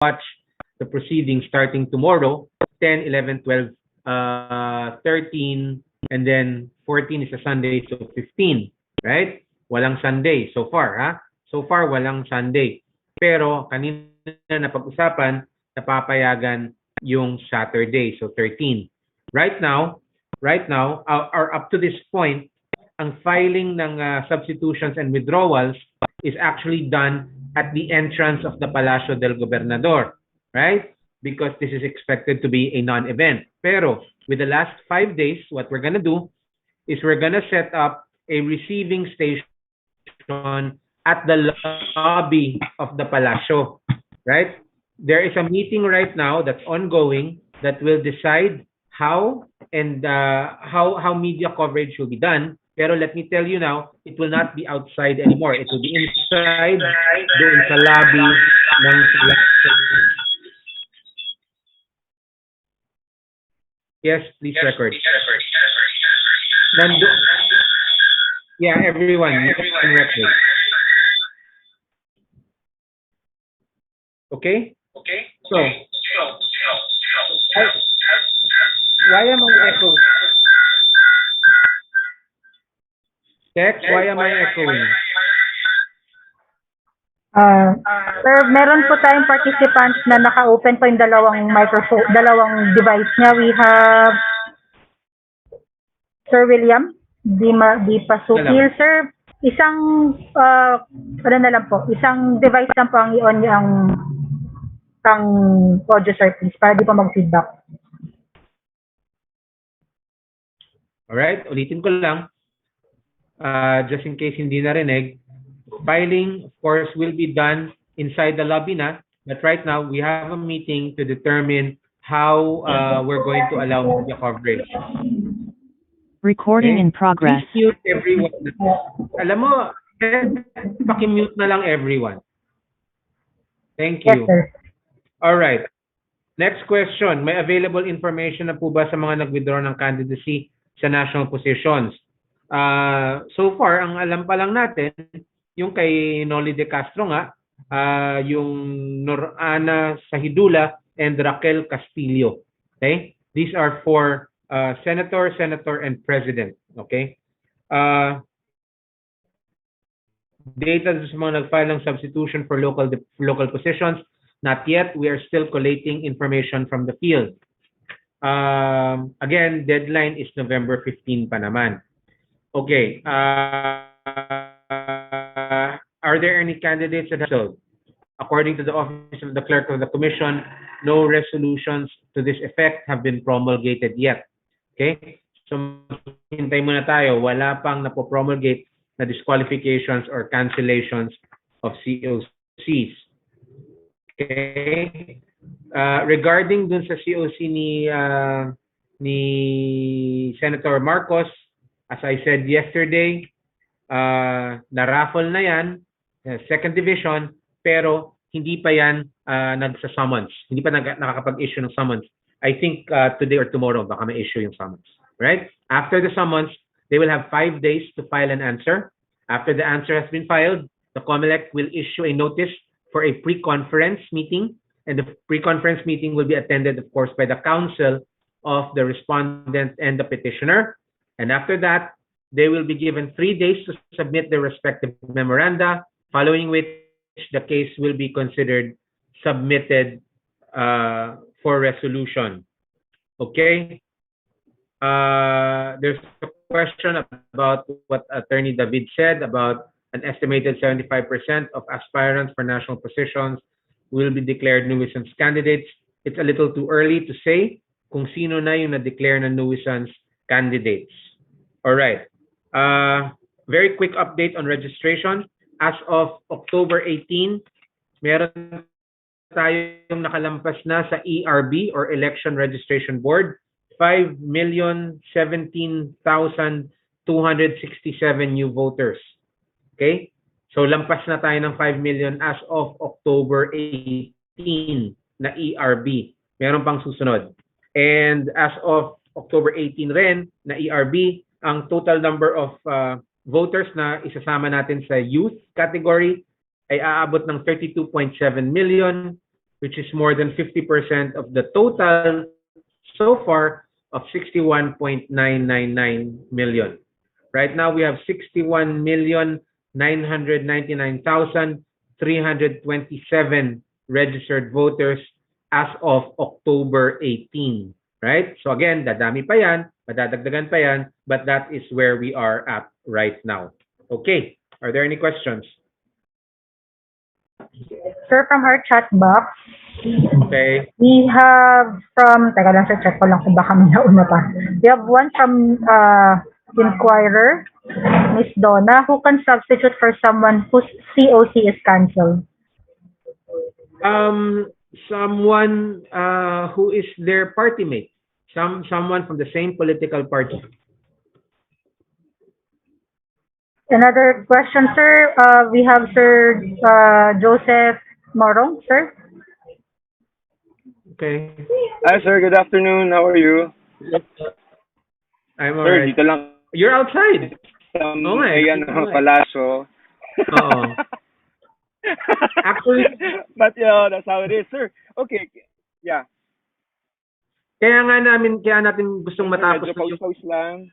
watch the proceedings starting tomorrow, 10, 11, 12, 13, and then 14 is a Sunday, so 15, right? Walang Sunday so far, ha? So far, walang Sunday. Pero kanina napag-usapan, napapayagan yung Saturday, so 13. Right now, or up to this point, ang filing ng substitutions and withdrawals is actually done at the entrance of the Palacio del Gobernador, right? Because this is expected to be a non-event. Pero with the last 5 days, what we're gonna do is we're gonna set up a receiving station at the lobby of the Palacio, right? There is a meeting right now that's ongoing that will decide how and how media coverage will be done. Pero let me tell you now, it will not be outside anymore. It will be inside, doon sa lobby ng Yes, please record. Nando yeah, everyone, you can record. Okay? So, why am I echoing? Tex, why am I echoing? Sir, meron po tayong participants na naka-open po yung dalawang microphone, dalawang device niya. We have Sir William, di pa here, sir. Isang, ano na lang po, isang device lang po ang i-on niya ang audio, sir, please, para di pa mag-feedback. Alright, ulitin ko lang. Just in case hindi narinig, filing, of course, will be done inside the lobby na, but right now, we have a meeting to determine how we're going to allow media coverage. Recording in progress. Please mute everyone. Alam mo, paki-mute na lang everyone. Thank you. Yes, sir. Alright. Next question. May available information na po ba sa mga nag-withdraw ng candidacy sa national positions? So far, ang alam pa lang natin, yung kay Noli De Castro nga, yung Norana Sahidula, and Raquel Castillo. Okay? These are for senator, and president. Okay? Data sa mga nag-file ng substitution for local positions, not yet. We are still collating information from the field. Again, deadline is November 15 pa naman. Okay. Are there any candidates that have sold? According to the Office of the Clerk of the Commission, no resolutions to this effect have been promulgated yet. Okay? So, hintay muna tayo. Wala pang napopromulgate na disqualifications or cancellations of COCs. Okay? Regarding dun sa COC ni Senator Marcos, as I said yesterday, na-raffle na yan, second division, pero hindi pa yan nagsa-summons. Hindi pa nakakapag-issue ng summons. I think today or tomorrow baka ma-issue yung summons. Right? After the summons, they will have 5 days to file an answer. After the answer has been filed, the Comelec will issue a notice for a pre-conference meeting, and the pre-conference meeting will be attended, of course, by the counsel of the respondent and the petitioner. And after that, they will be given 3 days to submit their respective memoranda, following which the case will be considered submitted for resolution. Okay? There's a question about what Attorney David said about an estimated 75% of aspirants for national positions will be declared nuisance candidates. It's a little too early to say kung sino na yung na-declare na nuisance candidates. All right. Very quick update on registration. As of October 18, meron tayong nakalampas na sa ERB or Election Registration Board, 5,017,267 new voters. Okay? So lampas na tayo ng 5 million as of October 18 na ERB. Meron pang susunod. And as of October 18 rin na ERB, ang total number of voters na isasama natin sa youth category ay aabot ng 32.7 million. which is more than 50% of the total so far of 61.999 million. Right now, we have 61,999,327 registered voters as of October 18. Right? So again, dadami pa yan, madadagdagan pa yan, but that is where we are at right now. Okay. Are there any questions? Sir, from our chat box, Okay. we have from, teka lang sir, check ko lang kung baka may nauna pa. We have one from Inquirer, Miss Donna, who can substitute for someone whose COC is cancelled. Someone who is their party mate. Someone from the same political party. Another question, sir. We have Sir Joseph Morong, sir. Okay. Hi, sir. Good afternoon. How are you? I'm Sir, alright. dito lang You're outside. sa Okay. may palasyo. Oo. Actually, But yeah, that's how it is, sir. Okay. Yeah. kaya natin gustong matapos Medyo na yung... paus-paus lang.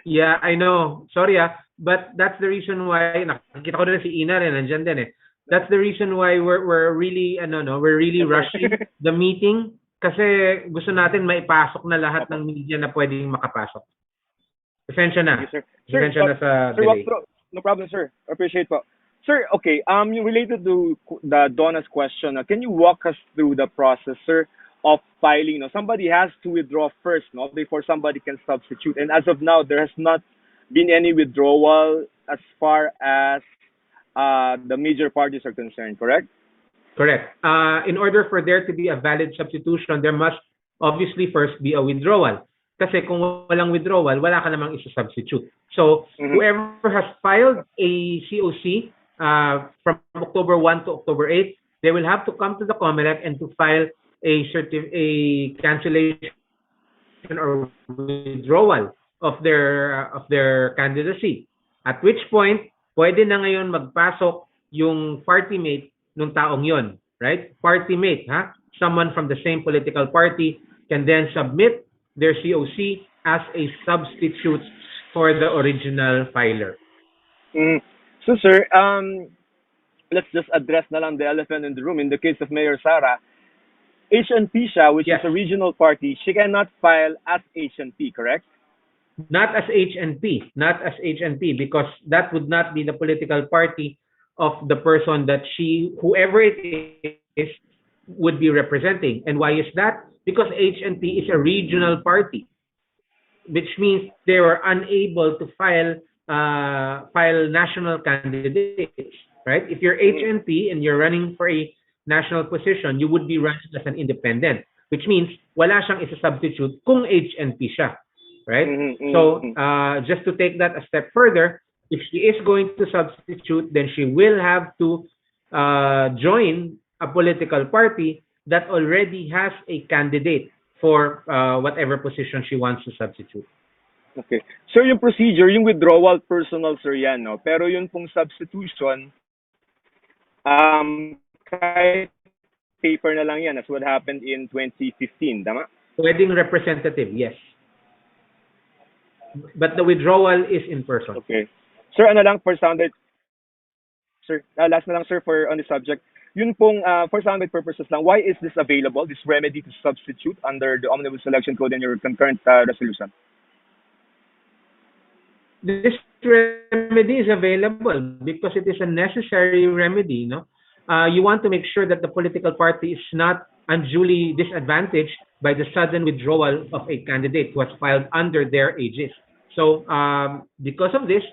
Yeah, I know. Sorry but that's the reason why nakikita ko rin si Ina rin nandiyan din eh. That's the reason why we're really we're really rushing the meeting kasi gusto natin maipasok na lahat ng media na pwedeng makapasok. Pasensya na. Yes, sir. Pasensya na sa Sir, delay. no problem, sir. Appreciate po. Sir, okay. Related to the Donna's question, can you walk us through the process, sir, of filing? No, somebody has to withdraw first, no, before somebody can substitute. And as of now, there has not been any withdrawal as far as the major parties are concerned. Correct? Correct. In order for there to be a valid substitution, there must obviously first be a withdrawal. Kasi kung walang withdrawal, wala ka namang isa-substitute. So, whoever has filed a COC from October 1 to October 8, they will have to come to the Comelec and to file a cancellation or withdrawal of their candidacy. At which point, pwede na ngayon magpasok yung party mate ng taong yon, right? Party mate, someone from the same political party can then submit their COC as a substitute for the original filer. So, sir, let's just address na lang the elephant in the room. In the case of Mayor Sara, HNP siya, which Yes. is a regional party, she cannot file as HNP, correct? Not as HNP, because that would not be the political party of the person that whoever it is, would be representing. And why is that? Because HNP is a regional party, which means they were unable to file national candidates, right? If you're HNP and you're running for a national position, you would be running as an independent, which means wala siyang isa-substitute kung HNP siya, right? So, just to take that a step further, if she is going to substitute, then she will have to join a political party that already has a candidate for whatever position she wants to substitute. Okay. Sir, yung procedure, yung withdrawal personal, sir, yan, no? Pero yun pong substitution, kahit paper na lang yan, as what happened in 2015, tama? Pwedeng representative, yes. But the withdrawal is in person. Okay. Sir, ano lang, for soundbite, sir, last na lang, sir, for on the subject, yun pong, for soundbite purposes lang, why is this available, this remedy to substitute under the Omnibus Election Code and your concurrent resolution? This remedy is available because it is a necessary remedy, no? You want to make sure that the political party is not unduly disadvantaged by the sudden withdrawal of a candidate who has filed under their aegis. So, because of this,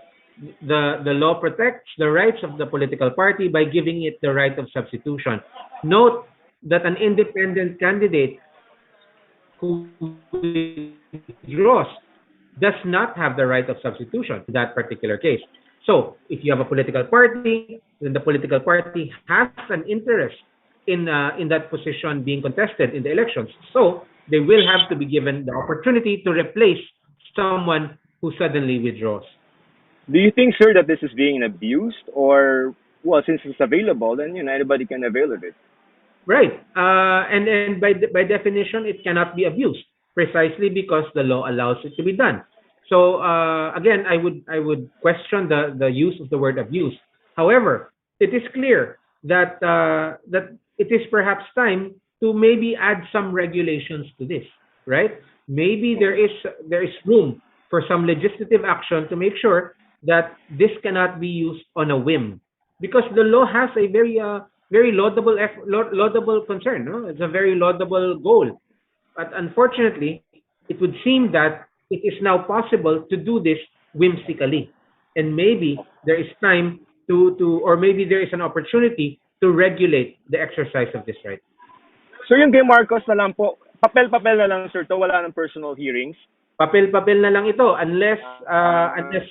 the law protects the rights of the political party by giving it the right of substitution. Note that an independent candidate who withdraws does not have the right of substitution in that particular case. So, if you have a political party, then the political party has an interest in that position being contested in the elections. So, they will have to be given the opportunity to replace someone who suddenly withdraws. Do you think, sir, that this is being abused, or, well, since it's available, then, you know, anybody can avail of it? Right. And by definition, it cannot be abused precisely because the law allows it to be done. So again, I would question the use of the word abuse. However, it is clear that that it is perhaps time to maybe add some regulations to this. Right? Maybe there is room for some legislative action to make sure that this cannot be used on a whim, because the law has a very laudable concern. No? It's a very laudable goal. But unfortunately, it would seem that it is now possible to do this whimsically. And maybe there is time or maybe there is an opportunity to regulate the exercise of this right. Sir, yung kay Marcos na lang po, papel-papel na lang, sir, to wala ng personal hearings. Papel-papel na lang ito unless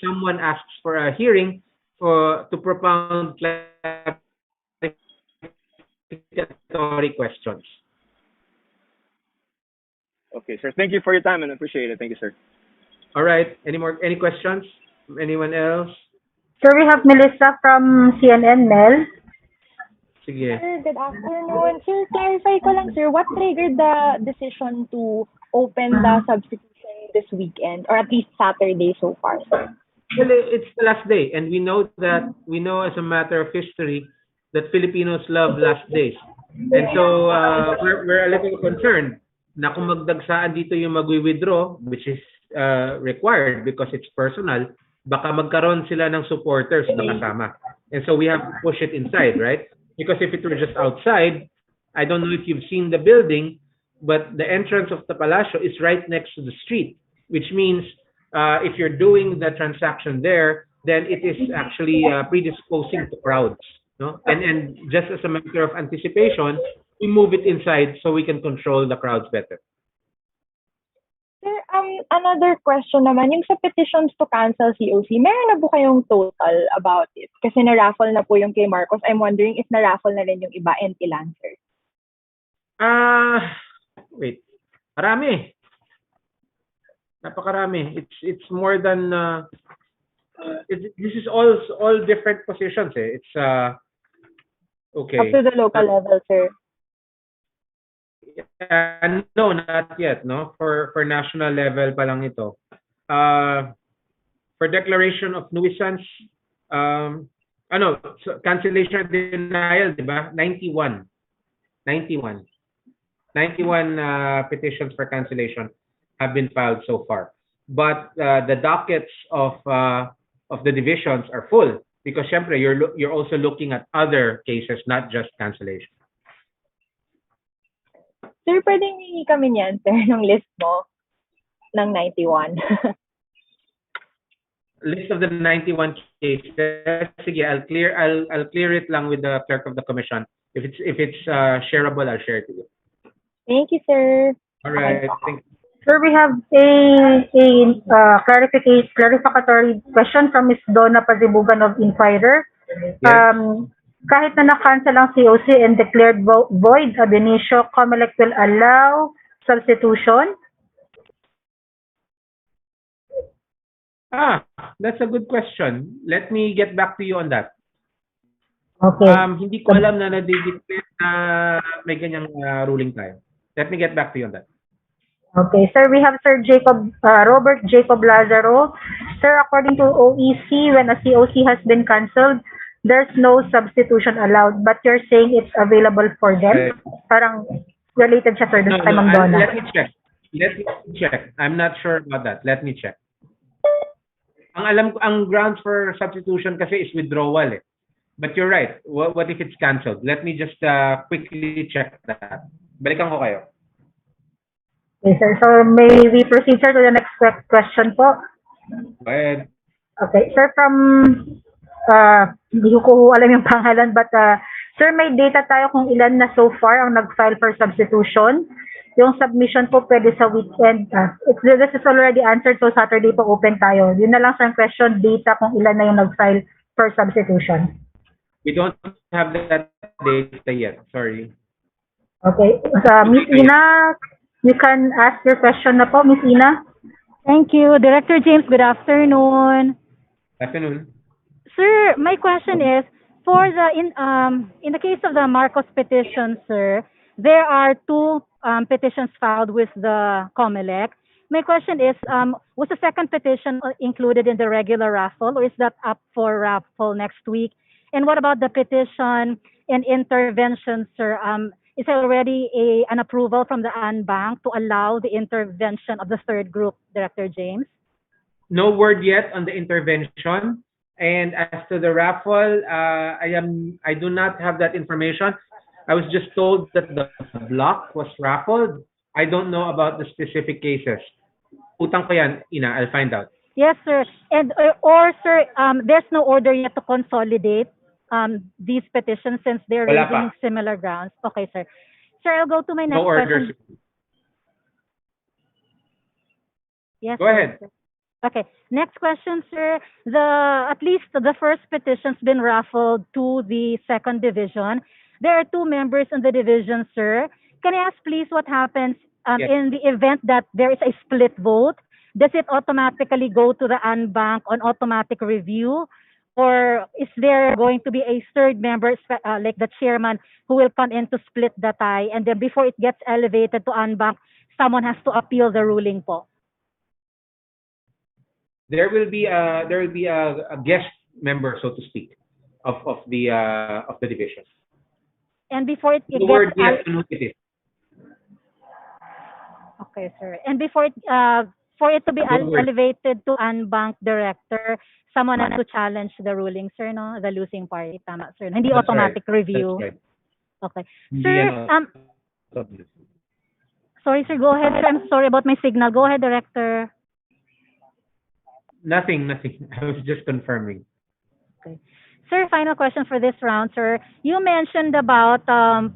someone asks for a hearing to propound clarificatory questions. Okay, sir. Thank you for your time and appreciate it. Thank you, sir. All right. Any questions from anyone else? Sir, we have Melissa from CNN, Mel. Sige. Sir, good afternoon. Sir, clarify ko lang, sir, what triggered the decision to open the substitution this weekend, or at least Saturday so far, sir? Well, it's the last day, and we know as a matter of history that Filipinos love last days. And so we're a little concerned na kung magdagsaan dito yung magwi-withdraw, which is required because it's personal, baka magkaroon sila ng supporters na kasama. And so we have to push it inside, right? Because if it were just outside, I don't know if you've seen the building, but the entrance of the Palacio is right next to the street, which means if you're doing the transaction there, then it is actually predisposing to crowds. No? And just as a matter of anticipation, we move it inside so we can control the crowds better. Sir, another question naman, yung sa petitions to cancel COC, meron na po kayong total about it? Kasi na-raffle na po yung kay Marcos. I'm wondering if na-raffle na rin yung iba and ilan, sir? Wait. Marami. Napakarami. It's more than this is all different positions eh. It's okay. Up to the local level, sir. No, not yet. No, for national level pa lang ito. For declaration of nuisance, cancellation denial, di ba? 91 petitions for cancellation have been filed so far. But the dockets of the divisions are full because syempre you're also looking at other cases, not just cancellation. Sir, pwedeng hingi kami niyan, sir, ng list mo ng 91. List of the 91 cases. Sige, I'll clear it lang with the clerk of the commission. If it's shareable, I'll share it with you. Thank you, sir. All right. Thank you. Sir, we have a clarificatory question from Ms. Donna Pazibugan of Inquirer. Yes. Kahit na na-cancel ang COC and declared void ab initio, Comelec will allow substitution? That's a good question. Let me get back to you on that. Okay. Hindi ko alam na na-declare na may ganyang ruling tayo. Let me get back to you on that. Okay, sir, we have Sir Robert Jacob Lazaro. Sir, according to OEC, when a COC has been cancelled, there's no substitution allowed, but you're saying it's available for them? Parang related siya, sir, doon kay Ma'am Donna. Let me check. I'm not sure about that. Let me check. Ang alam ko, ang grounds for substitution kasi is withdrawal eh. But you're right. What if it's cancelled? Let me just quickly check that. Balikan ko kayo. Okay, sir. So, may we proceed, sir, to the next question po? Go ahead. Okay, sir, from, hindi ko alam yung pangalan, but, sir, may data tayo kung ilan na so far ang nag-file for substitution. Yung submission po pwede sa weekend. This is already answered, so Saturday po open tayo. Yun na lang sa question, data kung ilan na yung nag-file for substitution. We don't have that data yet. Sorry. Okay. Miss Ina, you can ask your question na po, Miss Ina. Thank you. Director James, good afternoon. Afternoon. Sir, my question is, For the in the case of the Marcos petition, sir, there are two petitions filed with the Comelec. My question is, was the second petition included in the regular raffle, or is that up for raffle next week? And what about the petition and intervention, sir? Is there already an approval from the ANBank to allow the intervention of the third group, Director James? No word yet on the intervention. And as to the raffle, I do not have that information. I was just told that the block was raffled. I don't know about the specific cases. Utang ko yan, Ina. I'll find out. Yes, sir. And or sir, there's no order yet to consolidate these petitions since they're Wala raising pa. similar grounds. Okay, sir. Sir, I'll go to my next No orders. question. Yes, Go sir. ahead. Okay. Next question, sir. At least the first petition's been raffled to the second division. There are two members in the division, sir. Can I ask, please, what happens Yes. in the event that there is a split vote? Does it automatically go to the ANBank on automatic review? Or is there going to be a third member, like the chairman, who will come in to split the tie? And then before it gets elevated to ANBank, someone has to appeal the ruling po. There will be a guest member, so to speak, of the division. And before it No word gets yet on who it is. okay, sir. And before it for it to be No word. elevated to ANBank director, someone has to challenge the ruling, sir, no? The losing party, tama, sir. Hindi That's automatic right. review. That's right. Okay. Hindi Sir, yan, sorry, sir, go ahead, sir. I'm sorry about my signal. Go ahead, director. Nothing. I was just confirming. Okay. Sir, final question for this round, sir. You mentioned about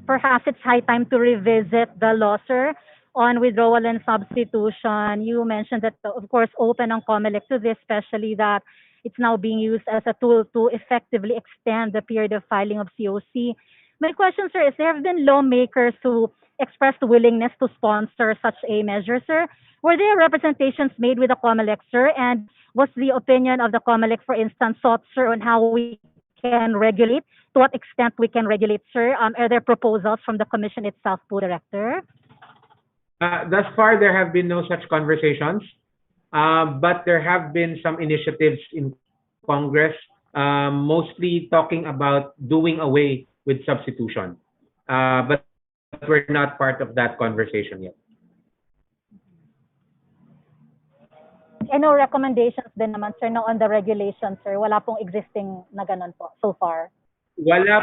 perhaps it's high time to revisit the law, sir, on withdrawal and substitution. You mentioned that, of course, open on Comelec to this, especially that it's now being used as a tool to effectively extend the period of filing of COC. My question, sir, is there have been lawmakers who expressed willingness to sponsor such a measure, sir? Were there representations made with the Comelec, sir? And was the opinion of the Comelec, for instance, sought, sir, on how we can regulate, to what extent we can regulate, sir? Are there proposals from the Commission itself, po, Director? Thus far, there have been no such conversations, but there have been some initiatives in Congress, mostly talking about doing away with substitution. But we're not part of that conversation yet. And no recommendations din naman, sir, no, on the regulations, sir? Wala pong existing na ganun po so far. Wala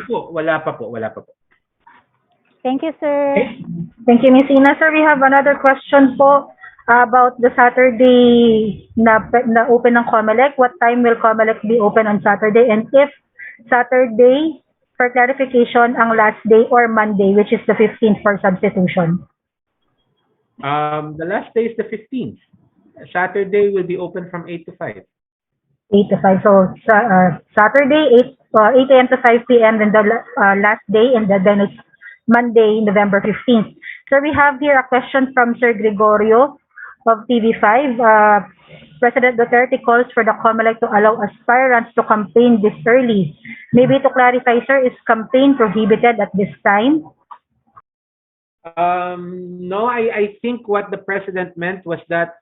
pa po. Thank you, sir. Thank you, Ms. Ina. Sir, we have another question po about the Saturday na open ng Comelec. What time will Comelec be open on Saturday? And if Saturday, for clarification, ang last day or Monday, which is the 15th for substitution? The last day is the 15th. Saturday will be open from 8 to 5. 8 to 5. So, Saturday, 8 a.m. to 5 p.m. Then the last day, and then it's Monday, November 15th. So we have here a question from Sir Gregorio of TV5. President Duterte calls for the Comelec to allow aspirants to campaign this early. Maybe to clarify, sir, is campaign prohibited at this time? No, I think what the president meant was that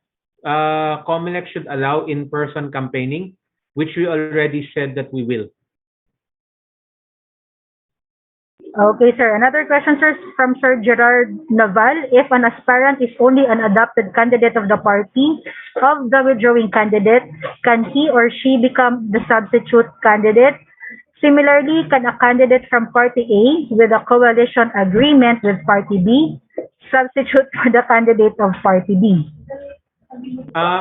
Comelec should allow in-person campaigning, which we already said that we will. Okay, sir. Another question, sir, from Sir Gerard Naval. If an aspirant is only an adopted candidate of the party of the withdrawing candidate, can he or she become the substitute candidate? Similarly, can a candidate from Party A with a coalition agreement with Party B substitute for the candidate of Party B?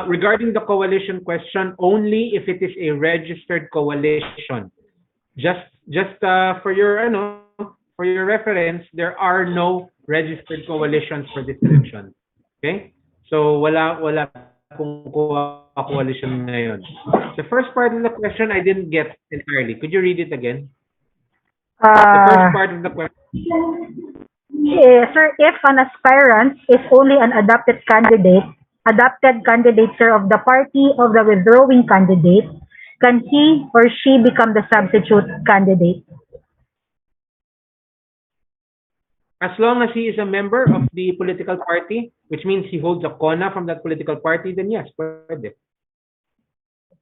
Regarding the coalition question, only if it is a registered coalition. Just for your reference, there are no registered coalitions for this election. Okay? So wala pong coalition ngayon. The first part of the question I didn't get entirely. Could you read it again? The first part of the question. Sir, if an aspirant is only an adopted candidate, sir, of the party of the withdrawing candidate, can he or she become the substitute candidate? As long as he is a member of the political party, which means he holds a CONA from that political party, then yes, pwede.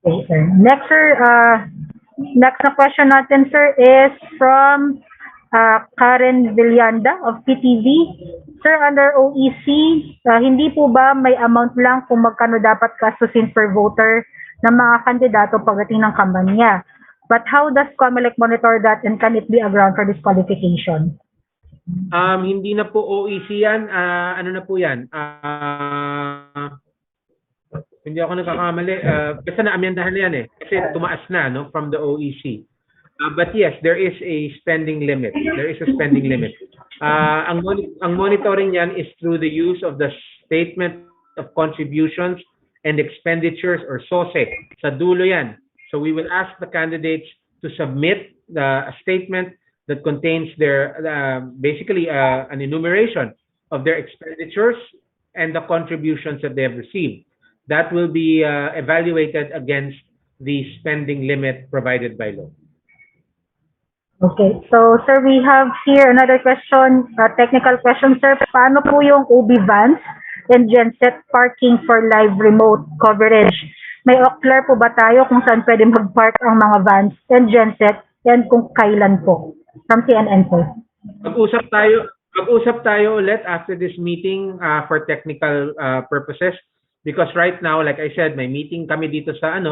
Okay, sir. Next, sir, next na question natin, sir, is from Karen Villanda of PTV. Sir, under OEC, hindi po ba may amount lang kung magkano dapat gastusin per voter ng mga kandidato pagdating ng kampanya? But how does Comelec monitor that, and can it be a ground for disqualification? Hindi na po OEC yan. Ano na po yan? Hindi ako nagkakamali. Kasi na-amyendahan na yan eh. Kasi tumaas na, no, from the OEC. But yes, there is a spending limit. There is a spending limit. Ang monitoring yan is through the use of the Statement of Contributions and Expenditures, or SOSE. Sa dulo yan. So we will ask the candidates to submit a statement that contains their basically an enumeration of their expenditures and the contributions that they have received. That will be evaluated against the spending limit provided by law. Okay, so sir, we have here another question, technical question, sir. Paano po yung OB vans and genset parking for live remote coverage? May OCLAR po ba tayo kung saan pwede mag-park ang mga vans and genset, and kung kailan po? From CNN po. Mag-usap tayo ulit after this meeting for technical purposes, because right now, like I said, may meeting kami dito sa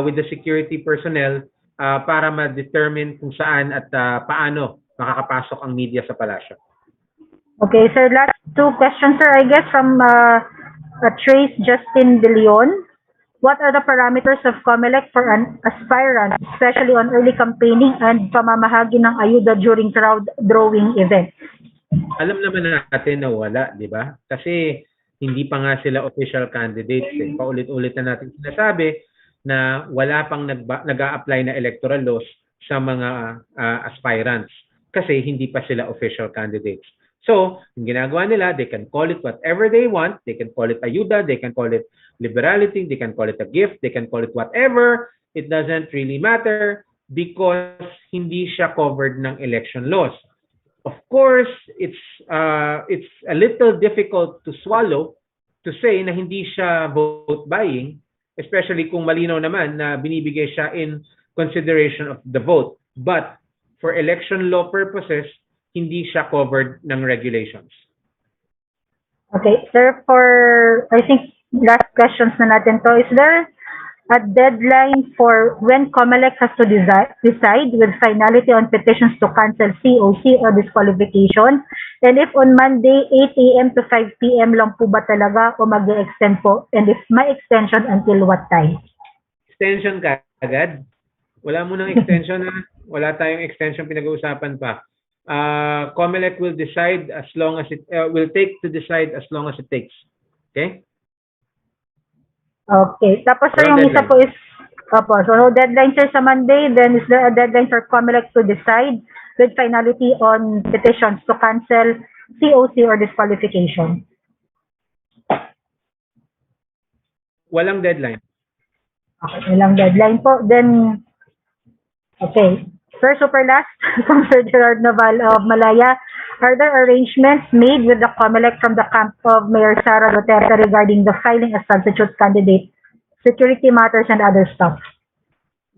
with the security personnel para ma-determine kung saan at paano makakapasok ang media sa palasyo. Okay, sir, last two questions, sir, I guess from Trace Justin De Leon. What are the parameters of Comelec for an aspirant, especially on early campaigning and pamamahagi ng ayuda during crowd drawing events? Alam naman natin na wala, di ba? Kasi hindi pa nga sila official candidates. Paulit-ulit na natin sinasabi na wala pang nag-a-apply na electoral laws sa mga aspirants kasi hindi pa sila official candidates. So, yung ginagawa nila, they can call it whatever they want. They can call it ayuda, they can call it liberality, they can call it a gift, they can call it whatever. It doesn't really matter because hindi siya covered ng election laws. Of course, it's a little difficult to swallow to say na hindi siya vote buying, especially kung malinaw naman na binibigay siya in consideration of the vote. But for election law purposes, hindi siya covered ng regulations. Okay, sir, for I think last questions na natin to, is there a deadline for when Comelec has to decide with finality on petitions to cancel COC or disqualification? And if on Monday, 8 a.m. to 5 p.m. lang po ba talaga o mag-extend po? And if may extension, until what time? Extension ka agad? Wala mo nang extension na. Wala tayong extension pinag-uusapan pa. Comelec will decide as long as it will take to decide as long as it takes. Okay? Okay. Tapos sir, yung isa po is, so no deadline sir sa Monday, then is there a deadline for Comelec to decide with finality on petitions to cancel COC or disqualification? Walang deadline. Okay, walang deadline po. Then, okay. Sir, super last, from Sir Gerard Naval of Malaya, are there arrangements made with the Comelec from the camp of Mayor Sara Duterte regarding the filing as substitute candidate, security matters, and other stuff?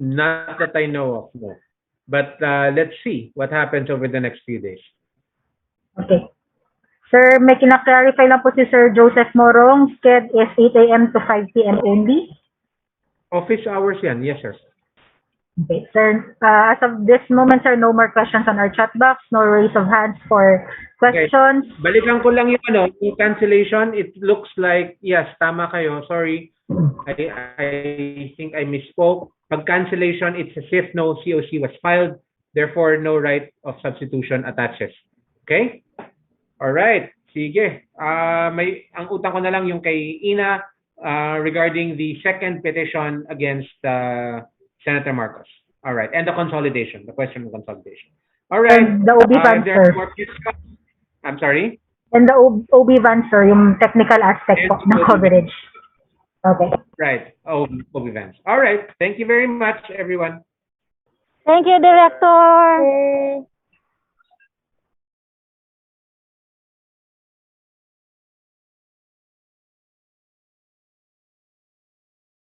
Not that I know of, no. But let's see what happens over the next few days. Okay. Sir, may kinaklarify lang po si Sir Joseph Morong. Sked is 8 a.m. to 5 p.m. only? Office hours yan, yes sir. Okay, sir. As of this moment, sir, no more questions on our chat box. No raise of hands for questions. Okay. Balikan ko lang yung cancellation. It looks like, yes, tama kayo. Sorry. I think I misspoke. Pag cancellation, it's as if no COC was filed. Therefore, no right of substitution attaches. Okay? Alright. Sige. Ang utang ko na lang yung kay Ina regarding the second petition against Senator Marcos. All right. And the consolidation, the question of consolidation. All right. And the OB van, sir. I'm sorry? And the OB van, sir, yung technical aspect po ng coverage. Okay. Right. Oh, of events. All right. Thank you very much, everyone. Thank you, Director.